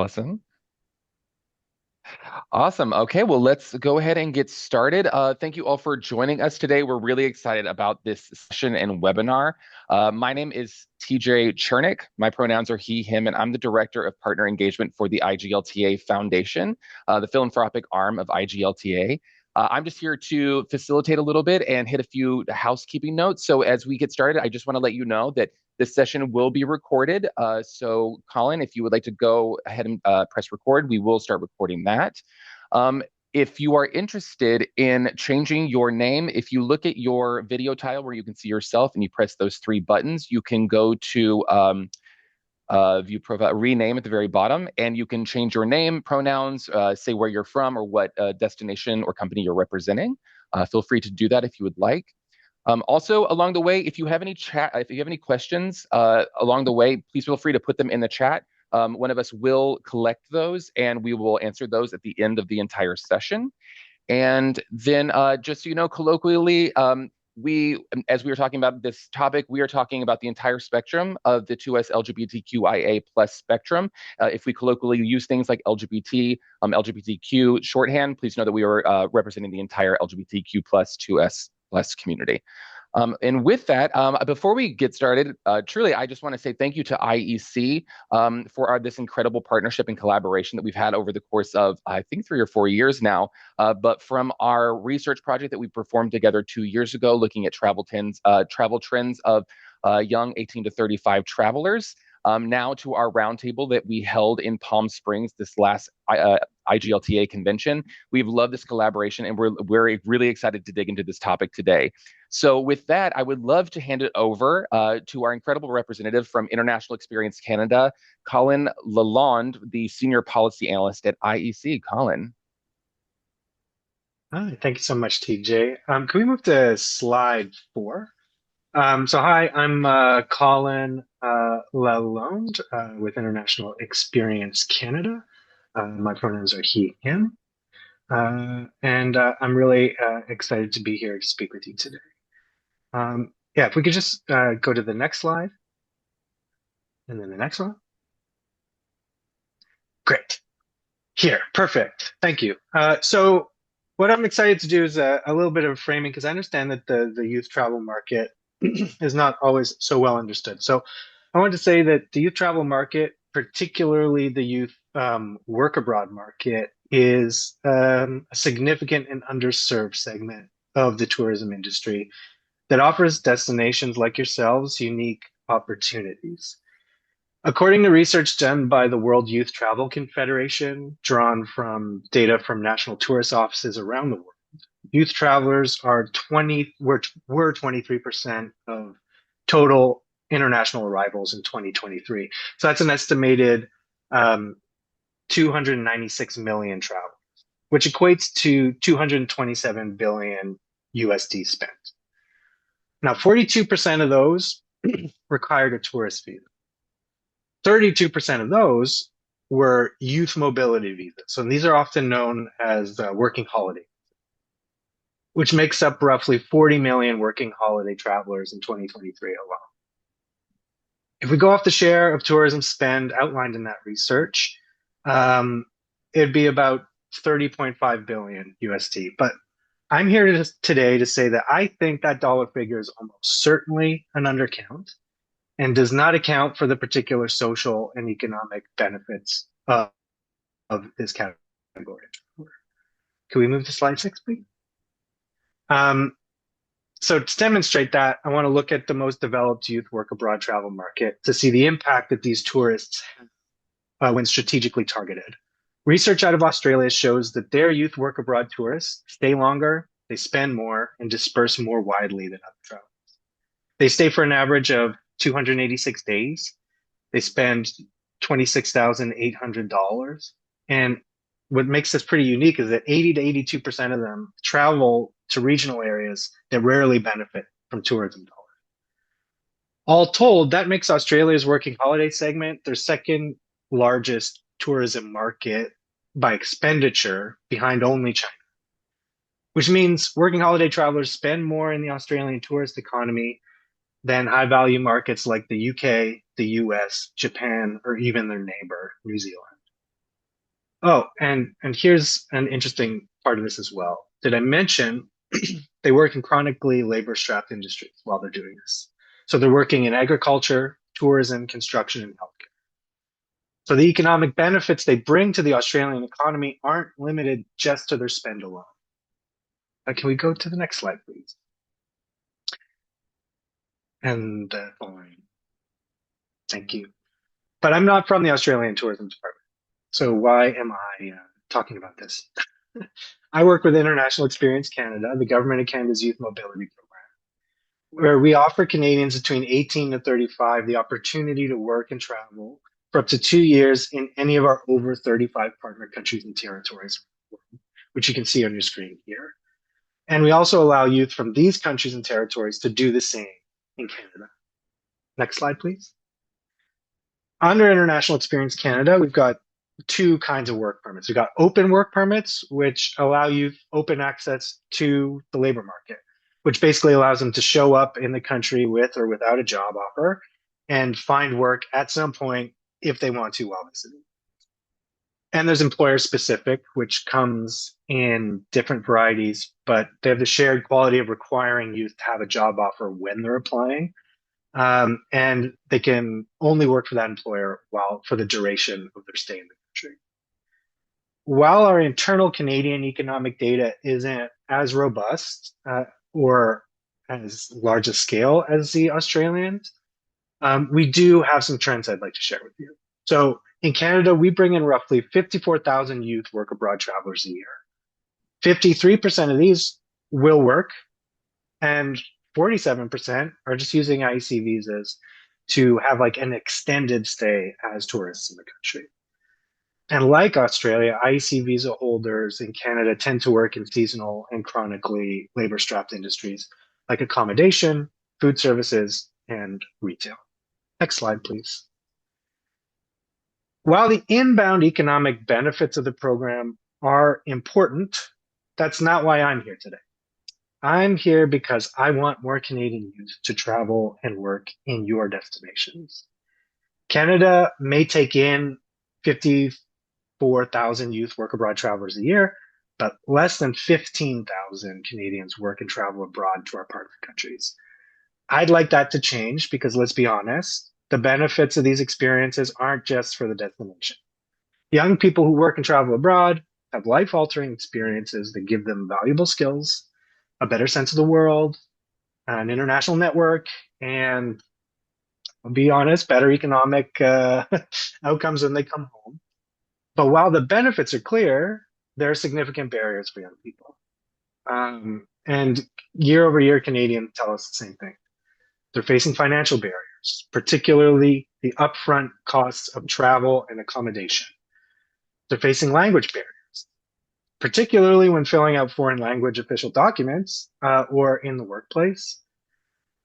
Awesome. Awesome. Okay, well, let's go ahead and get started. Thank you all for joining us today. We're really excited about this session and webinar. My name is TJ Chernick. My pronouns are he, him, and I'm the Director of Partner Engagement for the IGLTA Foundation, the philanthropic arm of IGLTA. I'm just here to facilitate a little bit and hit a few housekeeping notes. So as we get started, I just want to let you know that this session will be recorded. So Colin, if you would like to go ahead and press record, we will start recording that. Um, if you are interested in changing your name, if you look at your video tile where you can see yourself and you press those three buttons, you can go to view profile, rename at the very bottom, and you can change your name, pronouns, say where you're from or what destination or company you're representing. Feel free to do that if you would like. Also, along the way, if you have any questions along the way, please feel free to put them in the chat. One of us will collect those, and we will answer those at the end of the entire session. And then, just so you know, colloquially, as we were talking about this topic, we are talking about the entire spectrum of the 2SLGBTQIA plus spectrum. If we colloquially use things like LGBT, LGBTQ shorthand, please know that we are representing the entire LGBTQ plus 2S plus community. And with that, before we get started, truly, I just want to say thank you to IEC for this incredible partnership and collaboration that we've had over the course of, I think, 3 or 4 years now. But from our research project that we performed together 2 years ago, looking at travel trends of young 18 to 35 travelers, now to our roundtable that we held in Palm Springs this last IGLTA convention. We've loved this collaboration, and we're really excited to dig into this topic today. So with that, I would love to hand it over to our incredible representative from International Experience Canada, Colin Lalonde, the Senior Policy Analyst at IEC. Colin. Hi, thank you so much, TJ. Can we move to slide 4? Hi, I'm Colin Lalonde with International Experience Canada. My pronouns are he, him. And I'm really excited to be here to speak with you today. Yeah, if we could just go to the next slide and then the next one. Great. Here, perfect. Thank you. What I'm excited to do is a little bit of framing because I understand that the youth travel market is not always so well understood. So I wanted to say that the youth travel market, particularly the youth work abroad market, is a significant and underserved segment of the tourism industry that offers destinations like yourselves unique opportunities. According to research done by the World Youth Travel Confederation, drawn from data from national tourist offices around the world, youth travelers were 23% of total international arrivals in 2023. So that's an estimated 296 million travelers, which equates to 227 billion USD spent. Now, 42% of those required a tourist visa. 32% of those were youth mobility visas. So these are often known as working holiday, which makes up roughly 40 million working holiday travelers in 2023 alone. If we go off the share of tourism spend outlined in that research, it'd be about 30.5 billion USD. But I'm here today to say that I think that dollar figure is almost certainly an undercount and does not account for the particular social and economic benefits of this category. Can we move to slide 6, please? So to demonstrate that, I want to look at the most developed youth work abroad travel market to see the impact that these tourists have when strategically targeted. Research out of Australia shows that their youth work abroad tourists stay longer, they spend more, and disperse more widely than other travelers. They stay for an average of 286 days. They spend $26,800. And what makes this pretty unique is that 80 to 82% of them travel to regional areas that rarely benefit from tourism dollars. All told, that makes Australia's working holiday segment their second largest tourism market by expenditure behind only China, which means working holiday travelers spend more in the Australian tourist economy than high value markets like the UK, the US, Japan, or even their neighbor, New Zealand. Oh, and here's an interesting part of this as well. Did I mention they work in chronically labor-strapped industries while they're doing this? So they're working in agriculture, tourism, construction, and healthcare. So the economic benefits they bring to the Australian economy aren't limited just to their spend alone. Can we go to the next slide, please? And following. Thank you. But I'm not from the Australian Tourism Department. So why am I talking about this? I work with International Experience Canada, the government of Canada's youth mobility program, where we offer Canadians between 18 to 35 the opportunity to work and travel for up to 2 years in any of our over 35 partner countries and territories, which you can see on your screen here. And we also allow youth from these countries and territories to do the same in Canada. Next slide, please. Under International Experience Canada, we've got two kinds of work permits. We've got open work permits, which allow you open access to the labor market, which basically allows them to show up in the country with or without a job offer and find work at some point if they want to while visiting. And there's employer specific, which comes in different varieties, but they have the shared quality of requiring youth to have a job offer when they're applying. And they can only work for that employer while for the duration of their stay in the country. While our internal Canadian economic data isn't as robust or as large a scale as the Australians, we do have some trends I'd like to share with you. So in Canada, we bring in roughly 54,000 youth work abroad travelers a year. 53% of these will work, and 47% are just using IEC visas to have like an extended stay as tourists in the country. And like Australia, IEC visa holders in Canada tend to work in seasonal and chronically labor strapped industries like accommodation, food services, and retail. Next slide, please. While the inbound economic benefits of the program are important, that's not why I'm here today. I'm here because I want more Canadian youth to travel and work in your destinations. Canada may take in 54,000 youth work abroad travelers a year, but less than 15,000 Canadians work and travel abroad to our partner countries. I'd like that to change because let's be honest, the benefits of these experiences aren't just for the destination. Young people who work and travel abroad have life altering experiences that give them valuable skills, a better sense of the world, an international network, and I'll be honest, better economic outcomes when they come home. But while the benefits are clear, there are significant barriers for young people. And year over year, Canadians tell us the same thing. They're facing financial barriers, particularly the upfront costs of travel and accommodation. They're facing language barriers, particularly when filling out foreign language official documents or in the workplace.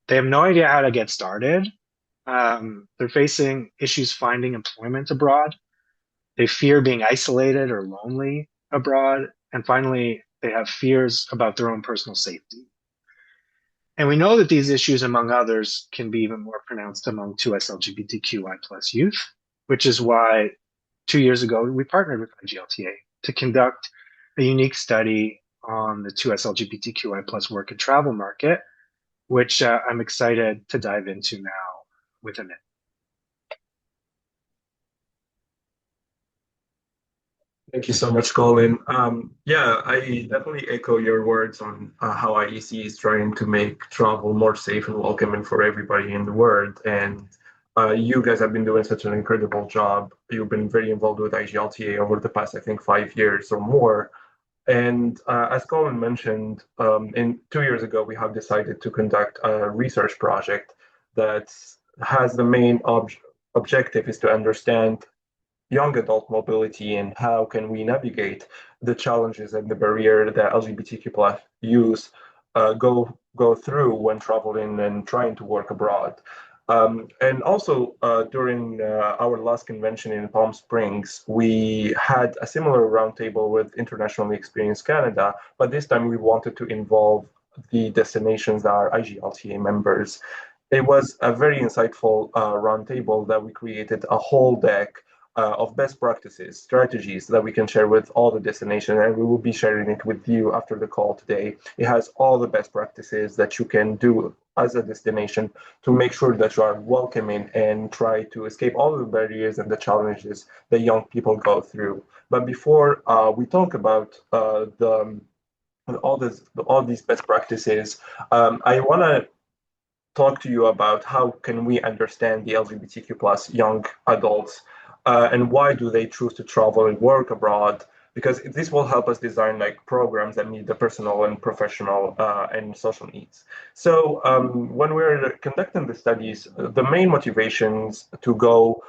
They have no idea how to get started. They're facing issues finding employment abroad. They fear being isolated or lonely abroad. And finally, they have fears about their own personal safety. And we know that these issues, among others, can be even more pronounced among 2SLGBTQI plus youth, which is why 2 years ago we partnered with IGLTA to conduct a unique study on the 2SLGBTQI plus work and travel market, which I'm excited to dive into now with Amit. Thank you so much, Colin. Yeah, I definitely echo your words on how IEC is trying to make travel more safe and welcoming for everybody in the world. And you guys have been doing such an incredible job. You've been very involved with IGLTA over the past, I think, 5 years or more. And as Colin mentioned, in 2 years ago, we have decided to conduct a research project that has the main objective is to understand young adult mobility and how can we navigate the challenges and the barrier that LGBTQ plus youth go through when traveling and trying to work abroad. And also during our last convention in Palm Springs, we had a similar roundtable with Internationally Experienced Canada, but this time we wanted to involve the destinations that are IGLTA members. It was a very insightful roundtable that we created a whole deck of best practices, strategies that we can share with all the destination, and we will be sharing it with you after the call today. It has all the best practices that you can do as a destination to make sure that you are welcoming and try to escape all the barriers and the challenges that young people go through. But before we talk about all these best practices, I want to talk to you about how can we understand the LGBTQ plus young adults and why do they choose to travel and work abroad? Because this will help us design like programs that meet the personal and professional and social needs. So when we're conducting the studies, the main motivations to go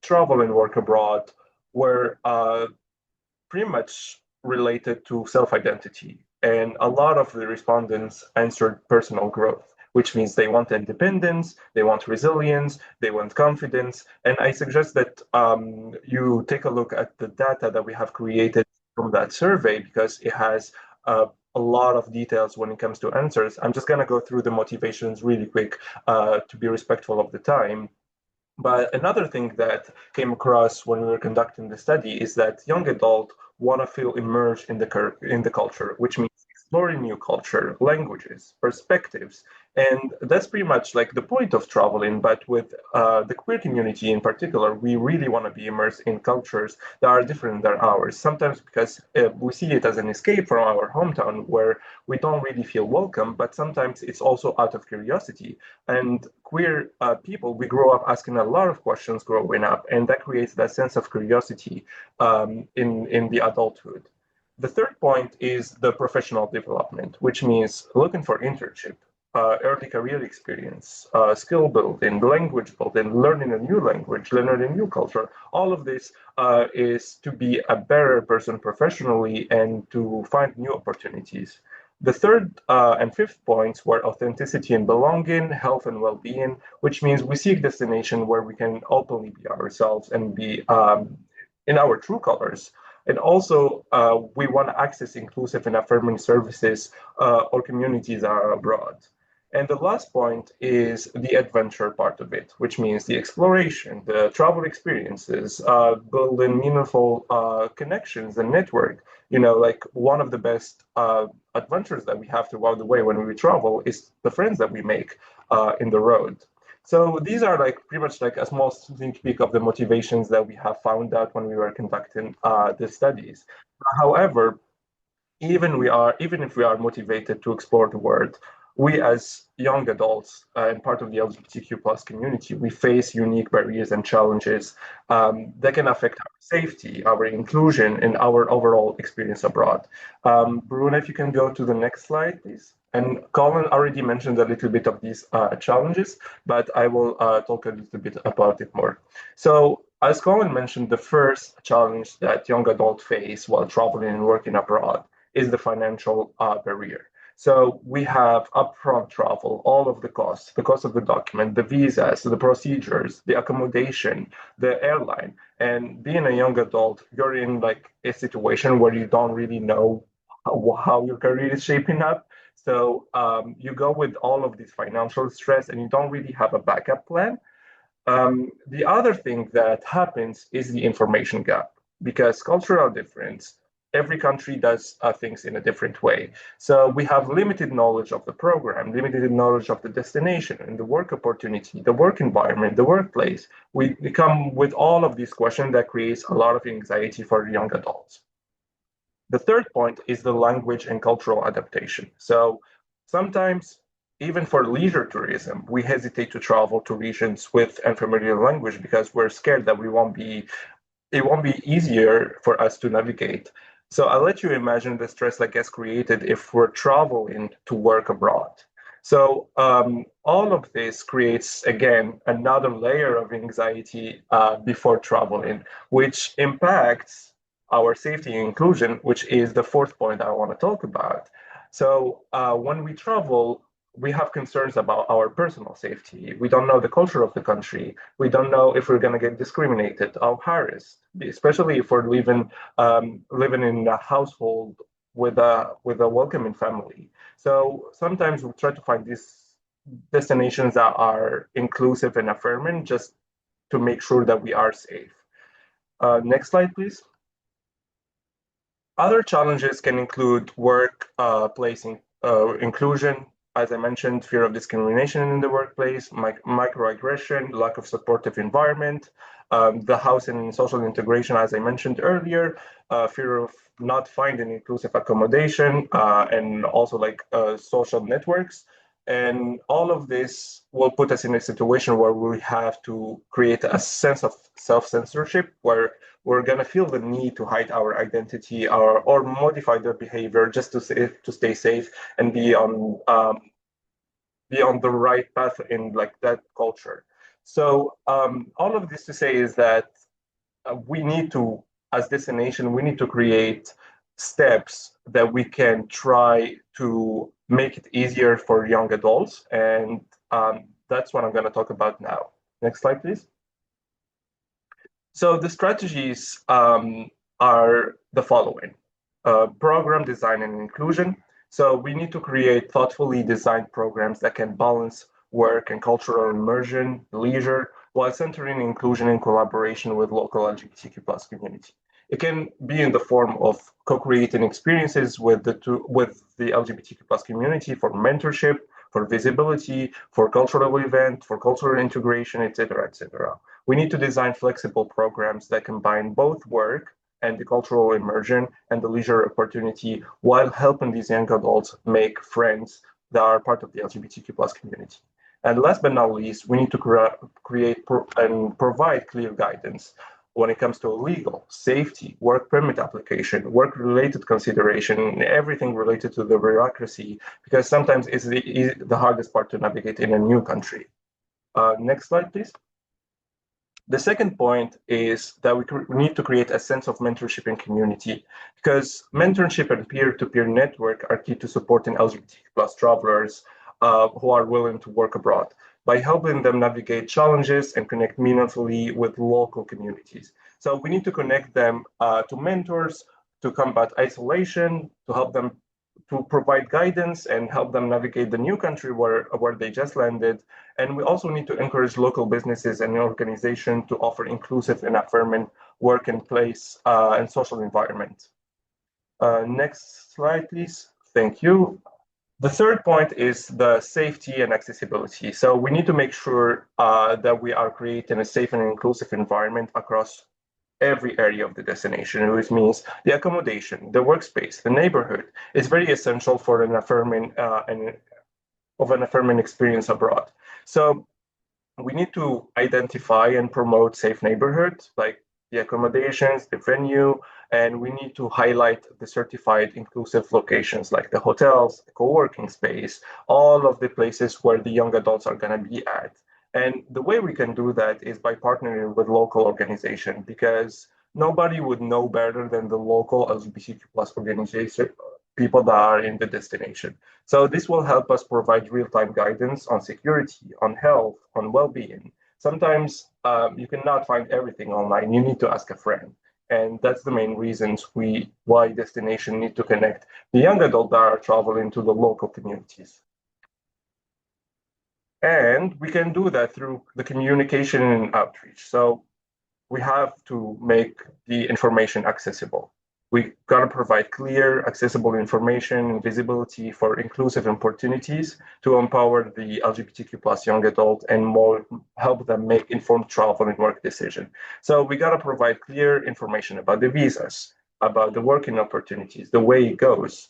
travel and work abroad were pretty much related to self-identity. And a lot of the respondents answered personal growth, which means they want independence, they want resilience, they want confidence. And I suggest that you take a look at the data that we have created from that survey because it has a lot of details when it comes to answers. I'm just going to go through the motivations really quick to be respectful of the time. But another thing that came across when we were conducting the study is that young adults want to feel immersed in the culture, which means exploring new culture, languages, perspectives, and that's pretty much like the point of traveling. But with the queer community in particular, we really want to be immersed in cultures that are different than ours. Sometimes because we see it as an escape from our hometown, where we don't really feel welcome. But sometimes it's also out of curiosity. And queer people, we grow up asking a lot of questions growing up, and that creates that sense of curiosity in the adulthood. The third point is the professional development, which means looking for internship, early career experience, skill building, language building, learning a new language, learning a new culture. All of this is to be a better person professionally and to find new opportunities. The third and fifth points were authenticity and belonging, health and well-being, which means we seek destination where we can openly be ourselves and be in our true colors. And also, we want to access inclusive and affirming services or communities that are abroad. And the last point is the adventure part of it, which means the exploration, the travel experiences, building meaningful connections and network. You know, like one of the best adventures that we have throughout the way when we travel is the friends that we make in the road. So these are like pretty much like a small sneak peek of the motivations that we have found out when we were conducting the studies. However, even if we are motivated to explore the world, we as young adults and part of the LGBTQ plus community, we face unique barriers and challenges that can affect our safety, our inclusion, and our overall experience abroad. Bruna, if you can go to the next slide, please. And Colin already mentioned a little bit of these challenges, but I will talk a little bit about it more. So as Colin mentioned, the first challenge that young adults face while traveling and working abroad is the financial barrier. So we have upfront travel, all of the cost of the document, the visas, the procedures, the accommodation, the airline. And being a young adult, you're in like a situation where you don't really know how your career is shaping up. So you go with all of this financial stress and you don't really have a backup plan. The other thing that happens is the information gap because cultural difference, every country does things in a different way. So we have limited knowledge of the program, limited knowledge of the destination and the work opportunity, the work environment, the workplace. We come with all of these questions that creates a lot of anxiety for young adults. The third point is the language and cultural adaptation. So sometimes even for leisure tourism, we hesitate to travel to regions with unfamiliar language because we're scared that it won't be easier for us to navigate. So I'll let you imagine the stress that gets created if we're traveling to work abroad. So all of this creates, again, another layer of anxiety before traveling, which impacts our safety and inclusion, which is the fourth point I want to talk about. So when we travel, we have concerns about our personal safety. We don't know the culture of the country. We don't know if we're going to get discriminated or harassed, especially if we're living in a household with a welcoming family. So sometimes we try to find these destinations that are inclusive and affirming just to make sure that we are safe. Next slide, please. Other challenges can include workplace inclusion, as I mentioned, fear of discrimination in the workplace, microaggression, lack of supportive environment, the housing and social integration, as I mentioned earlier, fear of not finding inclusive accommodation, and also social networks. And all of this will put us in a situation where we have to create a sense of self-censorship, where we're going to feel the need to hide our identity or modify their behavior just to stay safe and be on the right path in that culture. So all of this to say is that we need to, as this nation, we need to create steps that we can try to make it easier for young adults. And that's what I'm going to talk about now. Next slide, please. So the strategies are the following. Program design and inclusion. So we need to create thoughtfully designed programs that can balance work and cultural immersion, leisure, while centering inclusion and collaboration with local LGBTQ plus community. It can be in the form of co-creating experiences with the LGBTQ plus community for mentorship, for visibility, for cultural event, for cultural integration, et cetera, et cetera. We need to design flexible programs that combine both work and the cultural immersion and the leisure opportunity while helping these young adults make friends that are part of the LGBTQ plus community. And last but not least, we need to create and provide clear guidance when it comes to legal, safety, work permit application, work-related consideration, everything related to the bureaucracy, because sometimes it's the hardest part to navigate in a new country. Next slide, please. The second point is that we need to create a sense of mentorship and community, because mentorship and peer-to-peer network are key to supporting LGBTQ plus travelers who are willing to work abroad by helping them navigate challenges and connect meaningfully with local communities. So we need to connect them to mentors to combat isolation, to help them to provide guidance and help them navigate the new country where they just landed. And we also need to encourage local businesses and organizations to offer inclusive and affirming work and place and social environment. Next slide, please. Thank you. The third point is the safety and accessibility. So we need to make sure that we are creating a safe and inclusive environment across every area of the destination, which means the accommodation, the workspace, the neighborhood is very essential for an affirming experience abroad. So we need to identify and promote safe neighborhoods, like the accommodations, the venue, and we need to highlight the certified inclusive locations like the hotels, the co-working space, all of the places where the young adults are going to be at. And the way we can do that is by partnering with local organizations, because nobody would know better than the local LGBTQ plus organization, people that are in the destination. So this will help us provide real-time guidance on security, on health, on well-being. Sometimes you cannot find everything online. You need to ask a friend. And that's the main reasons why destination need to connect the young adults that are traveling to the local communities. And we can do that through the communication and outreach. So we have to make the information accessible. We got to provide clear, accessible information and visibility for inclusive opportunities to empower the LGBTQ plus young adult and more help them make informed travel and work decision. So we got to provide clear information about the visas, about the working opportunities, the way it goes.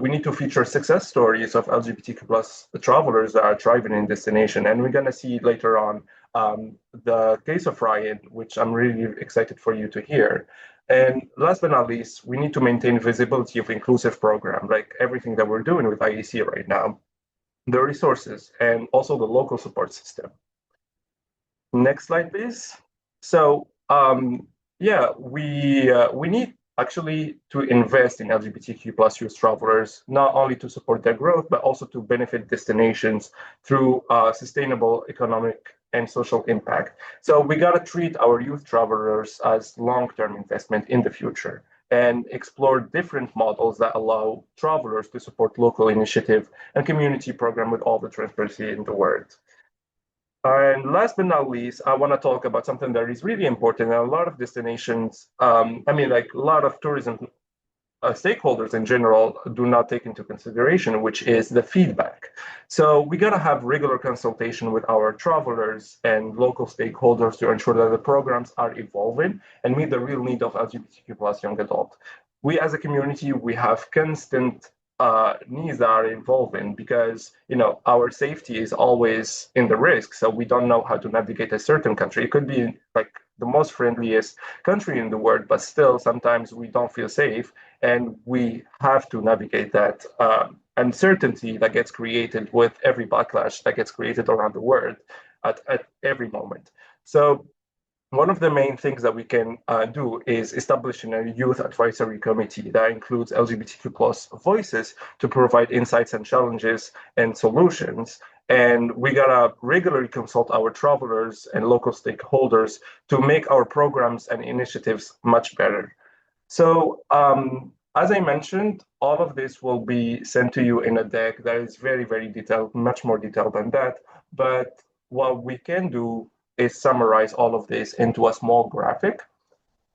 We need to feature success stories of LGBTQ plus travelers that are thriving in destination. And we're going to see later on the case of Ryan, which I'm really excited for you to hear. And last but not least, we need to maintain visibility of inclusive program, like everything that we're doing with IEC right now, the resources, and also the local support system. Next slide, please. So we need actually to invest in LGBTQ plus youth travelers, not only to support their growth, but also to benefit destinations through sustainable economic and social impact. So we got to treat our youth travelers as long-term investment in the future and explore different models that allow travelers to support local initiative and community program with all the transparency in the world. And last but not least, I want to talk about something that is really important. And a lot of destinations, like a lot of tourism stakeholders in general do not take into consideration, which is the feedback. So we got to have regular consultation with our travelers and local stakeholders to ensure that the programs are evolving and meet the real need of LGBTQ plus young adult. We as a community, we have constant needs that are evolving because our safety is always in the risk. So we don't know how to navigate a certain country. It could be like the most friendliest country in the world, but still sometimes we don't feel safe, and we have to navigate that uncertainty that gets created with every backlash that gets created around the world at every moment. So one of the main things that we can do is establishing a youth advisory committee that includes LGBTQ plus voices to provide insights and challenges and solutions. And we gotta regularly consult our travelers and local stakeholders to make our programs and initiatives much better. So, as I mentioned, all of this will be sent to you in a deck that is very, very detailed, much more detailed than that. But what we can do is summarize all of this into a small graphic.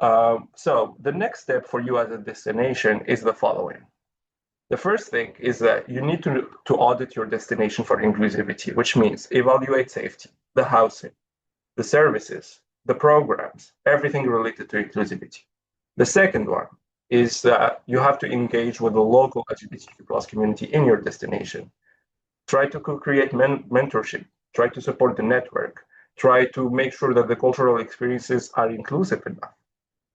So the next step for you as a destination is the following. The first thing is that you need to audit your destination for inclusivity, which means evaluate safety, the housing, the services, the programs, everything related to inclusivity. The second one is that you have to engage with the local LGBTQ plus community in your destination. Try to create mentorship, try to support the network, try to make sure that the cultural experiences are inclusive enough.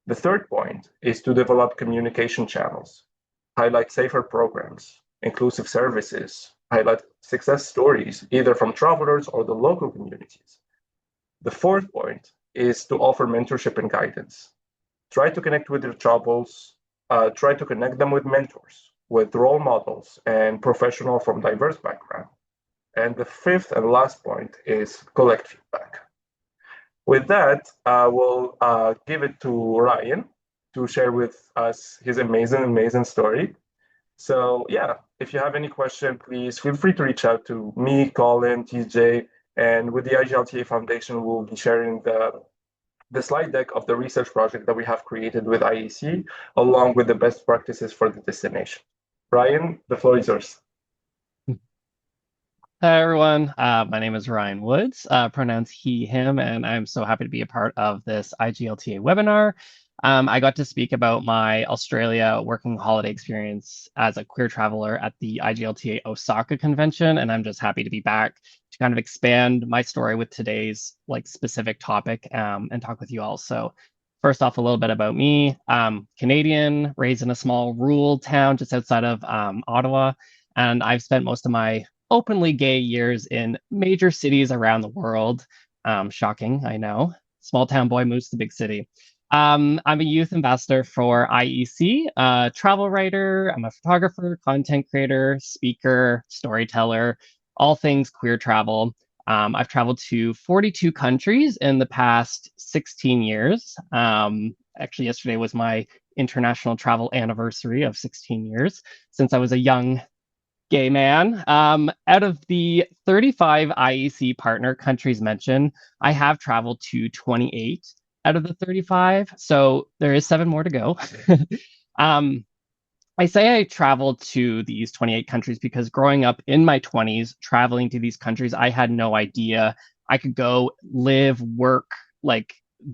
The third point is to develop communication channels, highlight safer programs, inclusive services, highlight success stories, either from travelers or the local communities. The fourth point is to offer mentorship and guidance. Try to connect with your troubles, try to connect them with mentors, with role models and professionals from diverse backgrounds. And the fifth and last point is collect feedback. With that, I will give it to Ryan to share with us his amazing story. So yeah, if you have any question, please feel free to reach out to me, Colin, TJ, and with the IGLTA Foundation, we'll be sharing the slide deck of the research project that we have created with IEC, along with the best practices for the destination. Ryan, the floor is yours. Hi, everyone. My name is Ryan Woods, pronouns he, him, and I'm so happy to be a part of this IGLTA webinar. I got to speak about my Australia working holiday experience as a queer traveler at the IGLTA Osaka convention, and I'm just happy to be back to kind of expand my story with today's specific topic and talk with you all. So first off, a little bit about me. Canadian, raised in a small rural town just outside of Ottawa, and I've spent most of my openly gay years in major cities around the world. Shocking, I know. Small town boy moves to big city. I'm a youth ambassador for IEC, travel writer. I'm a photographer, content creator, speaker, storyteller, all things queer travel. I've traveled to 42 countries in the past 16 years. Actually, yesterday was my international travel anniversary of 16 years since I was a young gay man. Out of the 35 IEC partner countries mentioned, I have traveled to 28 out of the 35, so there is 7 more to go. I say I traveled to these 28 countries because growing up in my 20s, traveling to these countries, I had no idea I could go live, work,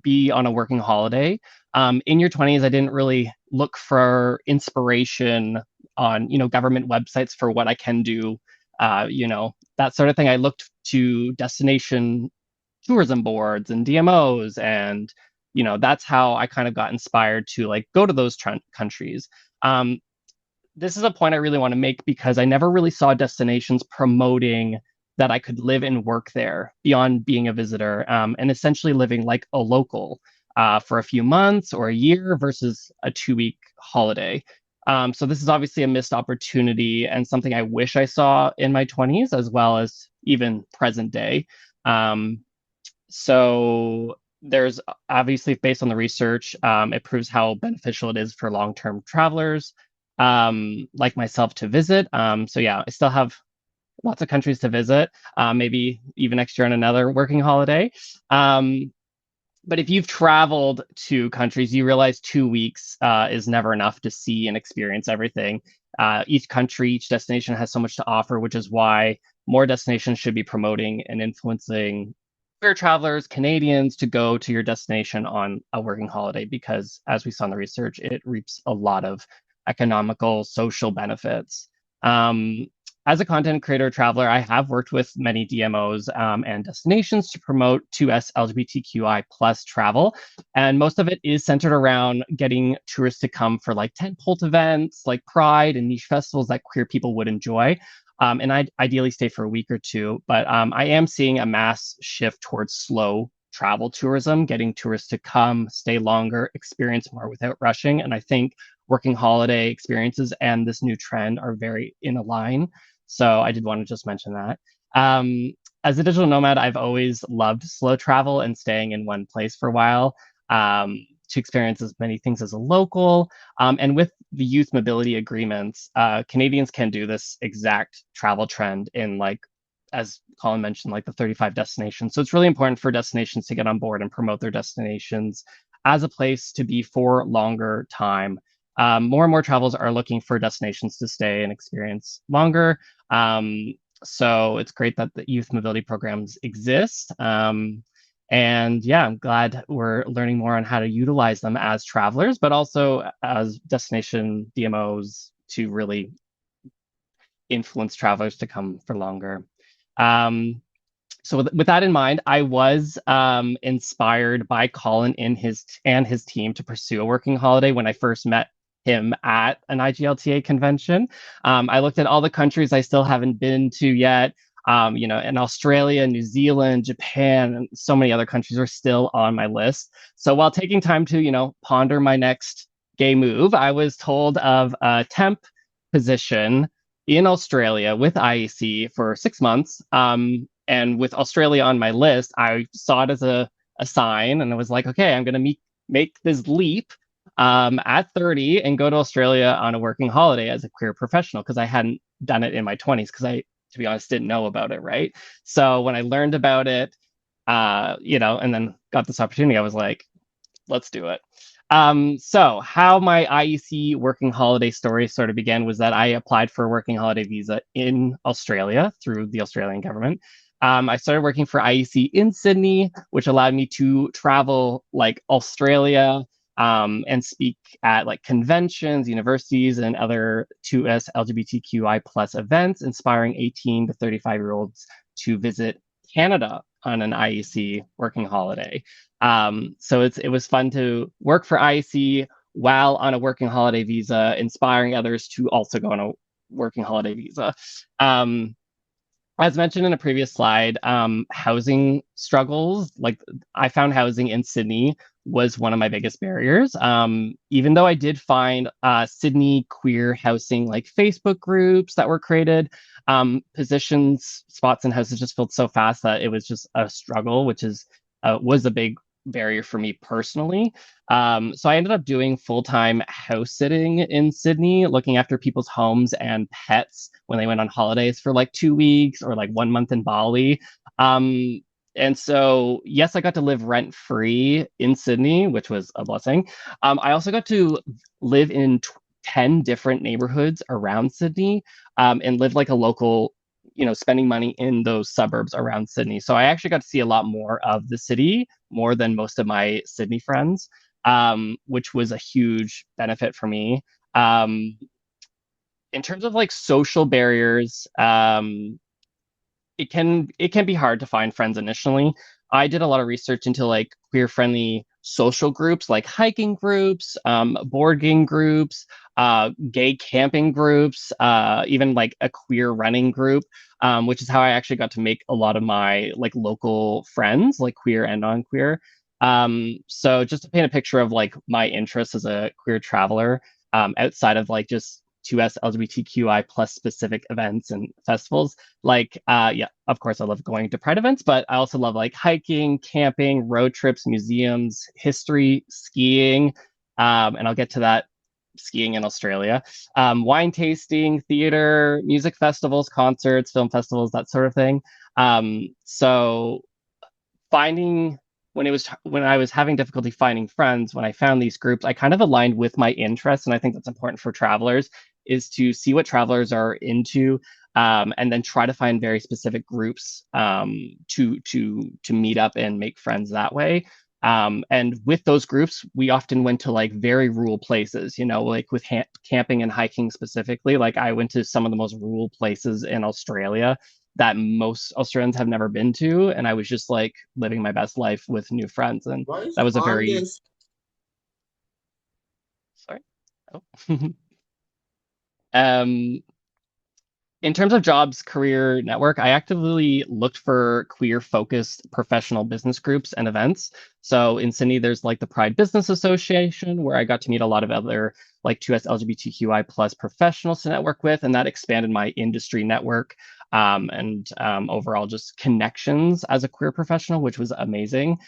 be on a working holiday. In your 20s, I didn't really look for inspiration on government websites for what I can do, that sort of thing. I looked to destination tourism boards and DMOs, and that's how I kind of got inspired to go to those countries. This is a point I really want to make because I never really saw destinations promoting that I could live and work there beyond being a visitor, and essentially living like a local for a few months or a year versus a 2-week holiday. So this is obviously a missed opportunity and something I wish I saw in my 20s as well as even present day. So there's obviously, based on the research, it proves how beneficial it is for long-term travelers like myself to visit. So yeah, I still have lots of countries to visit, maybe even next year on another working holiday. But if you've traveled to countries, you realize 2 weeks is never enough to see and experience everything. Each country, each destination has so much to offer, which is why more destinations should be promoting and influencing queer travelers, Canadians, to go to your destination on a working holiday, because as we saw in the research, it reaps a lot of economical, social benefits. As a content creator traveler, I have worked with many DMOs and destinations to promote 2SLGBTQI plus travel. And most of it is centered around getting tourists to come for like tentpole events like Pride and niche festivals that queer people would enjoy. And I'd ideally stay for a week or two. But I am seeing a mass shift towards slow travel tourism, getting tourists to come, stay longer, experience more without rushing. And I think working holiday experiences and this new trend are very in a line. So I did want to just mention that. As a digital nomad, I've always loved slow travel and staying in one place for a while to experience as many things as a local. And with the youth mobility agreements, Canadians can do this exact travel trend in, like, as Colin mentioned, like the 35 destinations. So it's really important for destinations to get on board and promote their destinations as a place to be for longer time. More and more travelers are looking for destinations to stay and experience longer. So it's great that the youth mobility programs exist. And yeah, I'm glad we're learning more on how to utilize them as travelers, but also as destination DMOs to really influence travelers to come for longer. So with that in mind, I was inspired by Colin and his team to pursue a working holiday when I first met him at an IGLTA convention. I looked at all the countries I still haven't been to yet. In Australia, New Zealand, Japan, and so many other countries are still on my list. So while taking time to, ponder my next gay move, I was told of a temp position in Australia with IEC for 6 months. And with Australia on my list, I saw it as a sign, and I was like, okay, I'm going to make this leap at 30 and go to Australia on a working holiday as a queer professional, because I hadn't done it in my 20s, because I, to be honest, didn't know about it, right? So when I learned about it, and then got this opportunity, I was like, let's do it. So how my IEC working holiday story sort of began was that I applied for a working holiday visa in Australia through the Australian government. I started working for IEC in Sydney, which allowed me to travel like Australia and speak at like conventions, universities, and other 2S LGBTQI plus events, inspiring 18 to 35-year-olds to visit Canada on an IEC working holiday. So it was fun to work for IEC while on a working holiday visa, inspiring others to also go on a working holiday visa. As mentioned in a previous slide, housing struggles, like I found housing in Sydney was one of my biggest barriers. Even though I did find Sydney queer housing, like Facebook groups that were created, positions, spots, and houses just filled so fast that it was just a struggle, which was a big barrier for me personally. So I ended up doing full-time house sitting in Sydney, looking after people's homes and pets when they went on holidays for like 2 weeks or like 1 month in Bali. And so, yes, I got to live rent-free in Sydney, which was a blessing. I also got to live in 10 different neighborhoods around Sydney and live like a local, spending money in those suburbs around Sydney. So I actually got to see a lot more of the city, more than most of my Sydney friends, which was a huge benefit for me. In terms of like social barriers, it can be hard to find friends initially. I did a lot of research into like queer friendly social groups, like hiking groups, board game groups, gay camping groups, even like a queer running group, which is how I actually got to make a lot of my like local friends, like queer and non-queer. So just to paint a picture of like my interests as a queer traveler, outside of like just 2S LGBTQI plus specific events and festivals. Like, of course, I love going to Pride events, but I also love like hiking, camping, road trips, museums, history, skiing. And I'll get to that skiing in Australia. Wine tasting, theater, music festivals, concerts, film festivals, that sort of thing. So finding when I was having difficulty finding friends, when I found these groups, I kind of aligned with my interests, and I think that's important for travelers is to see what travelers are into, and then try to find very specific groups to meet up and make friends that way. And with those groups, we often went to like very rural places, you know, like with camping and hiking specifically. Like I went to some of the most rural places in Australia that most Australians have never been to. And I was just like living my best life with new friends. And that was a very, sorry. Oh. um, in terms of jobs career network, I actively looked for queer focused professional business groups and events. So in Sydney, there's like the Pride Business Association, where I got to meet a lot of other like 2SLGBTQI plus professionals to network with, and that expanded my industry network, and overall just connections as a queer professional, which was amazing.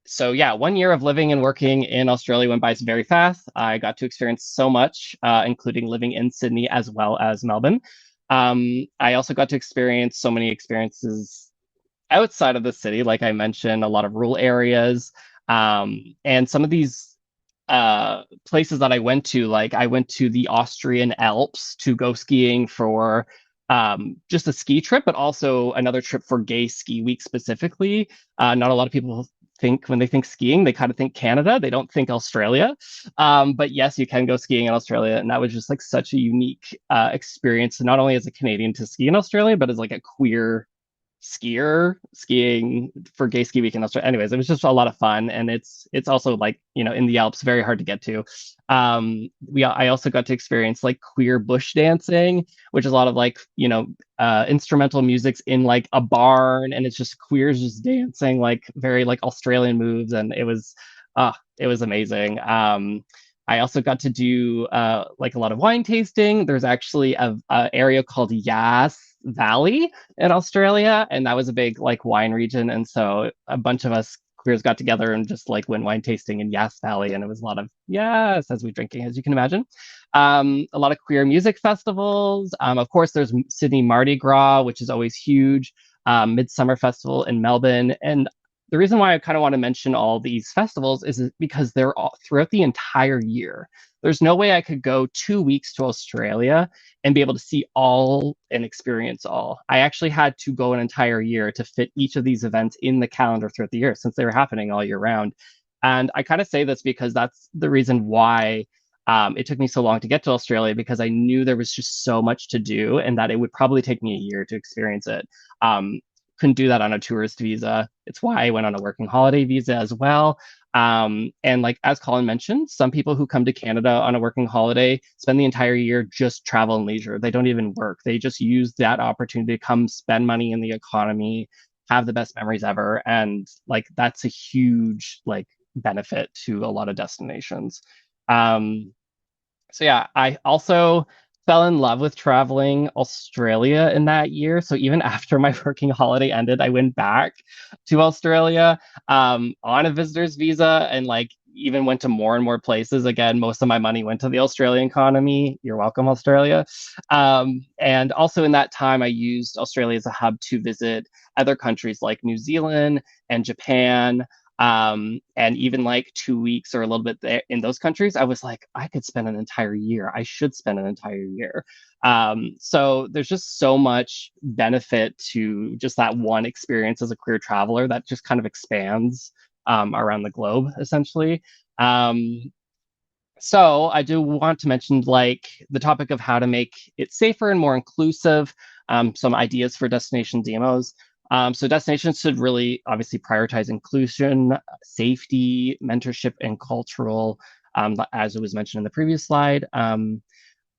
So yeah, 1 year of living and working in Australia went by very fast. I got to experience so much, including living in Sydney as well as Melbourne. I also got to experience so many experiences outside of the city, like I mentioned, a lot of rural areas. And some of these places that I went to, like I went to the Austrian Alps to go skiing for just a ski trip, but also another trip for Gay Ski Week specifically. Not a lot of people think when they think skiing, they kind of think Canada. They don't think Australia. But yes, you can go skiing in Australia. And that was just like such a unique experience, not only as a Canadian to ski in Australia, but as like a queer skier skiing for Gay Ski Week in Australia. Anyways, it was just a lot of fun, and it's also like, you know, in the Alps, very hard to get to. I also got to experience like queer bush dancing, which is a lot of like, you know, instrumental music's in like a barn, and it's just queers just dancing like very like Australian moves, and it was amazing. I also got to do like a lot of wine tasting. There's actually a area called Yass Valley in Australia, and that was a big like wine region. And so a bunch of us queers got together and just like went wine tasting in Yass Valley, and it was a lot of yes as we drinking, as you can imagine. A lot of queer music festivals. Of course, there's Sydney Mardi Gras, which is always huge. Midsummer Festival in Melbourne, and the reason why I kind of want to mention all these festivals is because they're all throughout the entire year. There's no way I could go 2 weeks to Australia and be able to see all and experience all. I actually had to go an entire year to fit each of these events in the calendar throughout the year, since they were happening all year round. And I kind of say this because that's the reason why it took me so long to get to Australia, because I knew there was just so much to do and that it would probably take me a year to experience it. Couldn't do that on a tourist visa. It's why I went on a working holiday visa as well. And like as Colin mentioned, some people who come to Canada on a working holiday spend the entire year just travel and leisure. They don't even work. They just use that opportunity to come spend money in the economy, have the best memories ever. And like that's a huge like benefit to a lot of destinations. So yeah, I also fell in love with traveling Australia in that year. So even after my working holiday ended, I went back to Australia on a visitor's visa, and like even went to more and more places. Again, most of my money went to the Australian economy. You're welcome, Australia. And also in that time, I used Australia as a hub to visit other countries like New Zealand and Japan. And even like 2 weeks or a little bit there in those countries, I was like, I could spend an entire year. I should spend an entire year. So there's just so much benefit to just that one experience as a queer traveler that just kind of expands around the globe, essentially. So I do want to mention like the topic of how to make it safer and more inclusive, some ideas for destination demos. So destinations should really obviously prioritize inclusion, safety, mentorship, and cultural, as it was mentioned in the previous slide.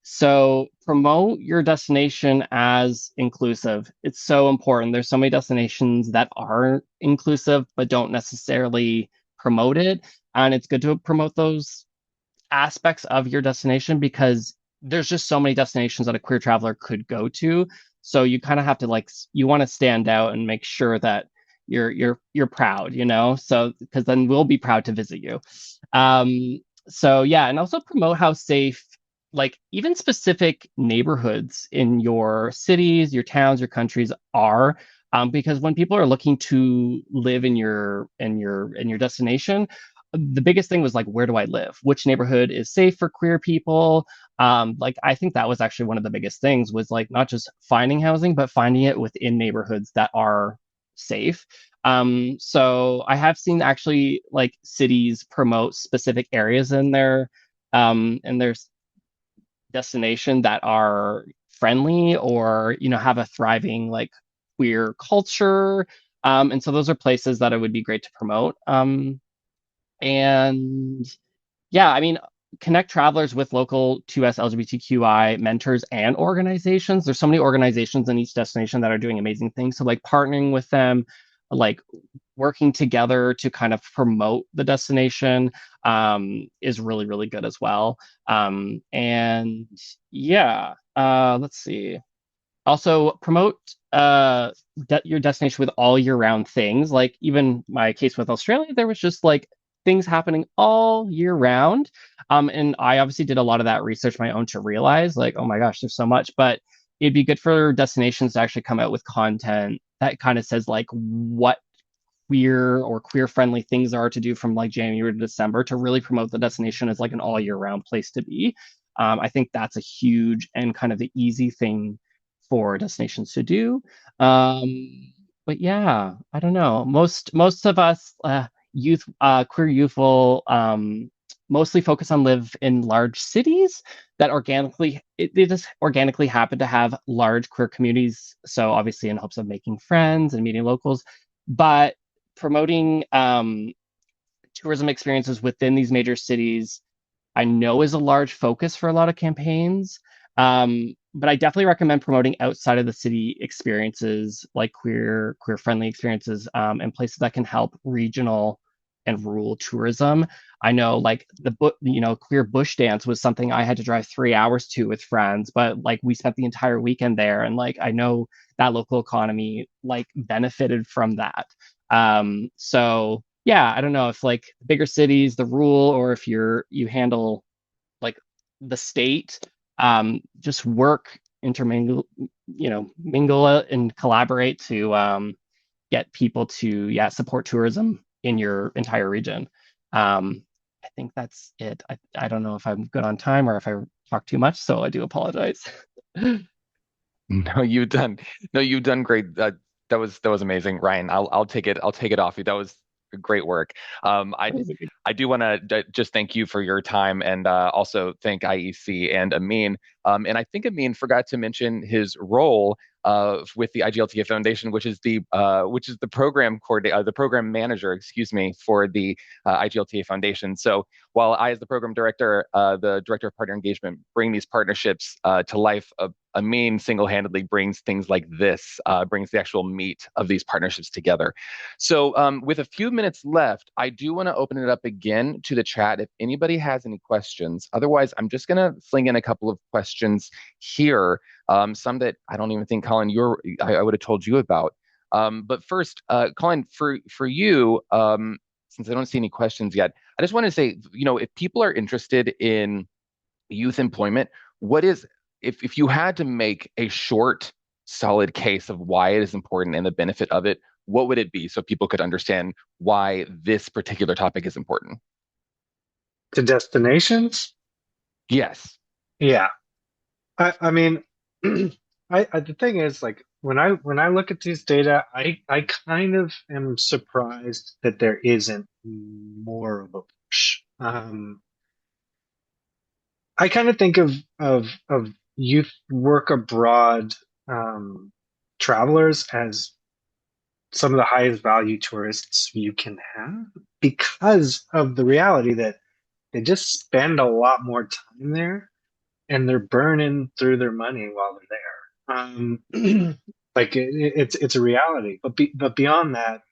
So promote your destination as inclusive. It's so important. There's so many destinations that are inclusive, but don't necessarily promote it. And it's good to promote those aspects of your destination, because there's just so many destinations that a queer traveler could go to. So you kind of have to like, you want to stand out and make sure that you're proud, you know, so because then we'll be proud to visit you. So yeah, and also promote how safe, like even specific neighborhoods in your cities, your towns, your countries are. Because when people are looking to live in your destination, the biggest thing was like, where do I live? Which neighborhood is safe for queer people? Like I think that was actually one of the biggest things was like not just finding housing, but finding it within neighborhoods that are safe. So I have seen actually like cities promote specific areas in their destination that are friendly or have a thriving like queer culture. And so those are places that it would be great to promote. And yeah, I mean, connect travelers with local 2S LGBTQI mentors and organizations. There's so many organizations in each destination that are doing amazing things. So like partnering with them, like working together to kind of promote the destination is really, really good as well. And yeah, let's see. Also promote your destination with all year round things. Like even my case with Australia, there was just like things happening all year round. And I obviously did a lot of that research my own to realize like, oh my gosh, there's so much. But it'd be good for destinations to actually come out with content that kind of says like what queer or queer friendly things are to do from like January to December to really promote the destination as like an all year round place to be. I think that's a huge and kind of the easy thing for destinations to do. But yeah, I don't know. Most of us queer youth will mostly focus on live in large cities that they just organically happen to have large queer communities. So obviously in hopes of making friends and meeting locals, but promoting tourism experiences within these major cities, I know is a large focus for a lot of campaigns. But I definitely recommend promoting outside of the city experiences, like queer friendly experiences, and places that can help regional and rural tourism. I know, like queer bush dance was something I had to drive 3 hours to with friends, but like we spent the entire weekend there, and like I know that local economy like benefited from that. So yeah, I don't know if like bigger cities, the rule, or if you handle like the state, just work, intermingle, mingle and collaborate to get people to support tourism in your entire region. I think that's it. I don't know if I'm good on time or if I talk too much, so I do apologize. No, you've done great. That was amazing, Ryan. I'll take it. I'll take it off you. That was great work. I do want to just thank you for your time and also thank IEC and Amin. And I think Amin forgot to mention his role with the IGLTA Foundation, which is the program coordinator, the program manager, excuse me, for the IGLTA Foundation. So while I, as the program director, the director of partner engagement, bring these partnerships to life, Amin single-handedly brings things like this, brings the actual meat of these partnerships together. So, with a few minutes left, I do want to open it up again to the chat if anybody has any questions. Otherwise, I'm just going to fling in a couple of questions here, some that I don't even think, Colin, I would have told you about. But first, Colin, for you, since I don't see any questions yet, I just want to say, if people are interested in youth employment, what is if you had to make a short, solid case of why it is important and the benefit of it, what would it be so people could understand why this particular topic is important? To destinations? Yes. Yeah. I mean, the thing is like when I look at these data, I kind of am surprised that there isn't more of a push. I kind of think of youth work abroad travelers as some of the highest value tourists you can have because of the reality that they just spend a lot more time there and they're burning through their money while they're there. Like it's a reality, but beyond that,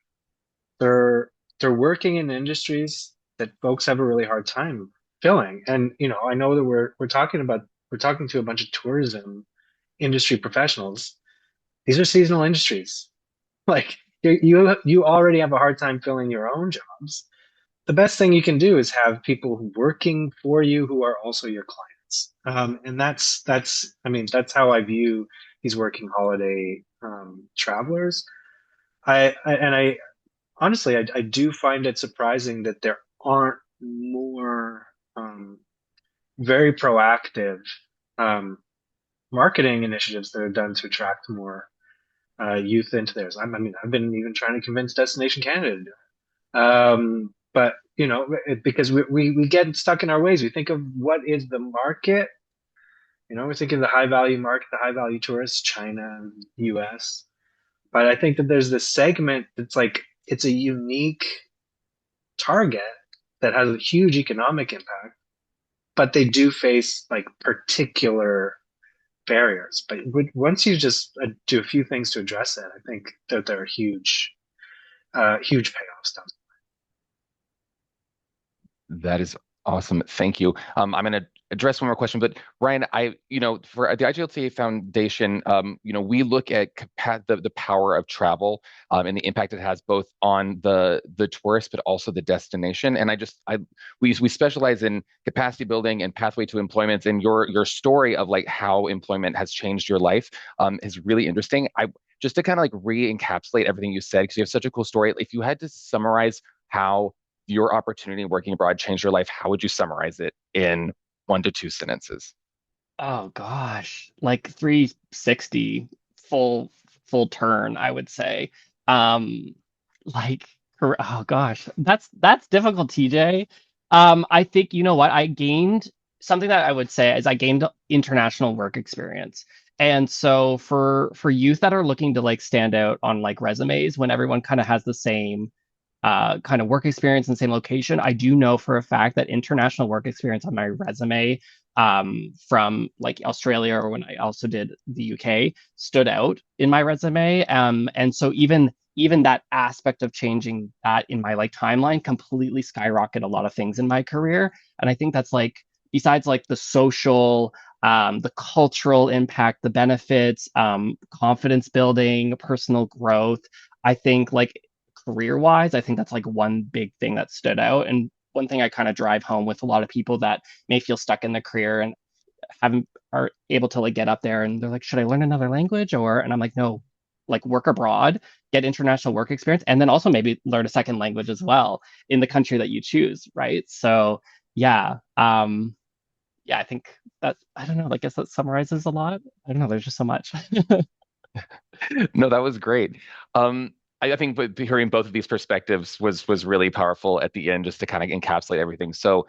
they're they're working in industries that folks have a really hard time filling. And I know that we're talking to a bunch of tourism industry professionals. These are seasonal industries. Like you already have a hard time filling your own jobs. the best thing you can do is have people working for you who are also your clients. And that's I mean that's how I view these working holiday travelers. I honestly I do find it surprising that there aren't more very proactive um, marketing initiatives that are done to attract more youth into theirs. I mean, I've been even trying to convince Destination Canada to do it. But you know, because we get stuck in our ways. We think of what is the market. You know, we're thinking the high value market, the high value tourists, China and US. But I think that there's this segment that's like it's a unique target that has a huge economic impact, but they do face like particular barriers. But once you just do a few things to address it, I think that there are huge payoffs down. That is awesome. Thank you. I'm going to address one more question, but Ryan, for the IGLTA Foundation, we look at the power of travel and the impact it has both on the tourist, but also the destination. And we specialize in capacity building and pathway to employment. And your story of like how employment has changed your life is really interesting. Just to kind of like re-encapsulate everything you said, because you have such a cool story. If you had to summarize how your opportunity working abroad changed your life, how would you summarize it in 1 to 2 sentences? Oh gosh, like 360 full turn, I would say. Um, like oh gosh, that's difficult, TJ. I think you know what I gained something that I would say is I gained international work experience. And so for youth that are looking to like stand out on like resumes when everyone kind of has the same kind of work experience in the same location, I do know for a fact that international work experience on my resume from like Australia or when I also did the UK stood out in my resume. And so even that aspect of changing that in my like timeline completely skyrocketed a lot of things in my career. And I think that's like besides like the social, the cultural impact, the benefits, confidence building, personal growth. I think like career wise, I think that's like one big thing that stood out. And one thing I kind of drive home with a lot of people that may feel stuck in the career and haven't are able to like get up there and they're like, should I learn another language? And I'm like, no, like work abroad, get international work experience, and then also maybe learn a second language as well in the country that you choose, right? So yeah. Yeah, I think that I don't know, I guess that summarizes a lot. I don't know, there's just so much. No, that was great. I think hearing both of these perspectives was really powerful at the end, just to kind of encapsulate everything. So,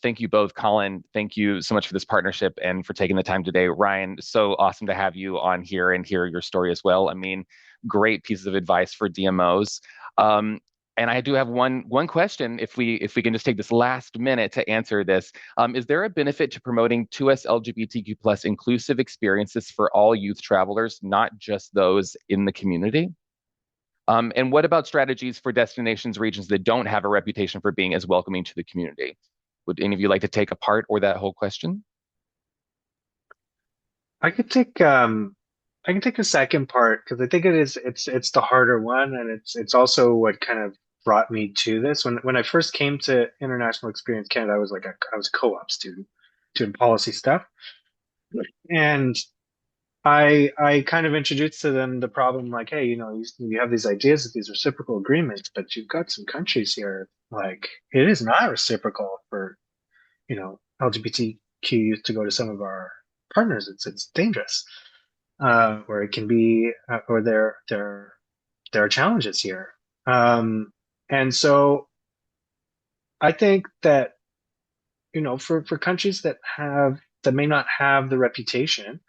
thank you both, Colin. Thank you so much for this partnership and for taking the time today, Ryan. So awesome to have you on here and hear your story as well. I mean, great pieces of advice for DMOs. Um, and I do have one question. If we can just take this last minute to answer this, is there a benefit to promoting 2S LGBTQ plus inclusive experiences for all youth travelers, not just those in the community? And what about strategies for destinations, regions that don't have a reputation for being as welcoming to the community? Would any of you like to take apart or that whole question? I could take I can take the second part because I think it's the harder one and it's also what kind of brought me to this. When I first came to International Experience Canada, I was a co-op student doing policy stuff. And I kind of introduced to them the problem like, hey, you know, you have these ideas of these reciprocal agreements, but you've got some countries here like it is not reciprocal for, you know, LGBTQ youth to go to some of our partners. It's dangerous. Or it can be, or there are challenges here. And so I think that, you know, for countries that may not have the reputation,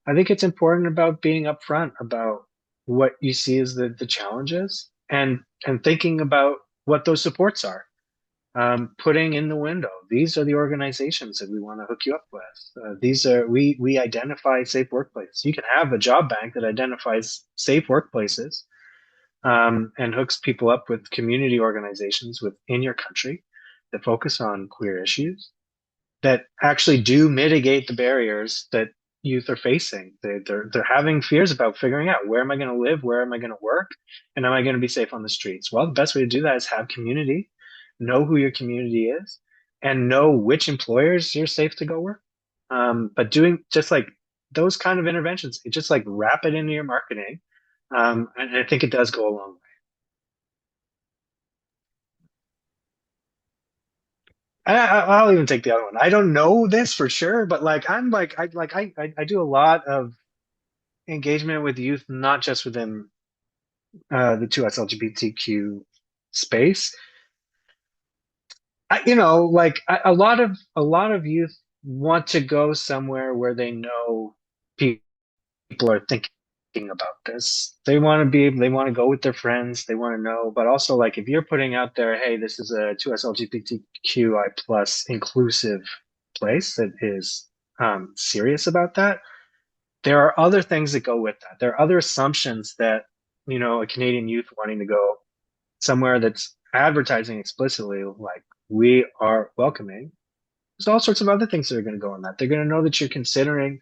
I think it's important about being upfront about what you see as the challenges and thinking about what those supports are. Putting in the window, these are the organizations that we want to hook you up with. These are we identify safe workplaces. You can have a job bank that identifies safe workplaces and hooks people up with community organizations within your country that focus on queer issues that actually do mitigate the barriers that youth are facing. They're having fears about figuring out where am I going to live, where am I going to work, and am I going to be safe on the streets? Well, the best way to do that is have community know who your community is, and know which employers you're safe to go work. But doing just like those kind of interventions, it just like wrap it into your marketing. And I think it does go a long way. I'll even take the other one. I don't know this for sure, but like I do a lot of engagement with youth, not just within the 2SLGBTQ space. A lot of youth want to go somewhere where they know people are thinking about this. They want to go with their friends. They want to know, but also like if you're putting out there, hey, this is a 2SLGBTQI plus inclusive place that is serious about that. There are other things that go with that. There are other assumptions that, a Canadian youth wanting to go somewhere that's advertising explicitly like we are welcoming. There's all sorts of other things that are going to go in that. They're going to know that you're considering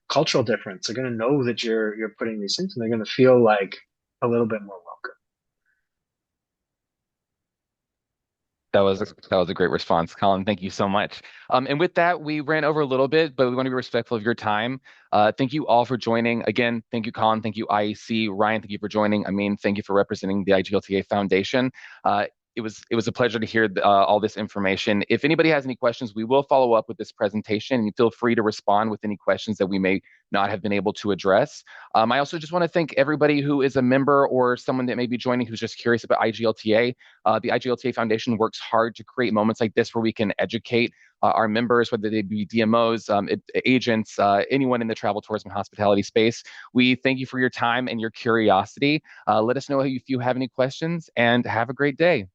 cultural difference. They're going to know that you're putting these things, and they're going to feel like a little bit more welcome. That was a great response, Colin. Thank you so much. And with that, we ran over a little bit, but we want to be respectful of your time. Thank you all for joining. Again, thank you, Colin. Thank you, IEC. Ryan, thank you for joining. I mean, thank you for representing the IGLTA Foundation. It was a pleasure to hear all this information. If anybody has any questions, we will follow up with this presentation, and feel free to respond with any questions that we may not have been able to address. I also just want to thank everybody who is a member or someone that may be joining who's just curious about IGLTA. The IGLTA Foundation works hard to create moments like this where we can educate our members, whether they be DMOs, agents, anyone in the travel, tourism, hospitality space. We thank you for your time and your curiosity. Let us know if you have any questions, and have a great day.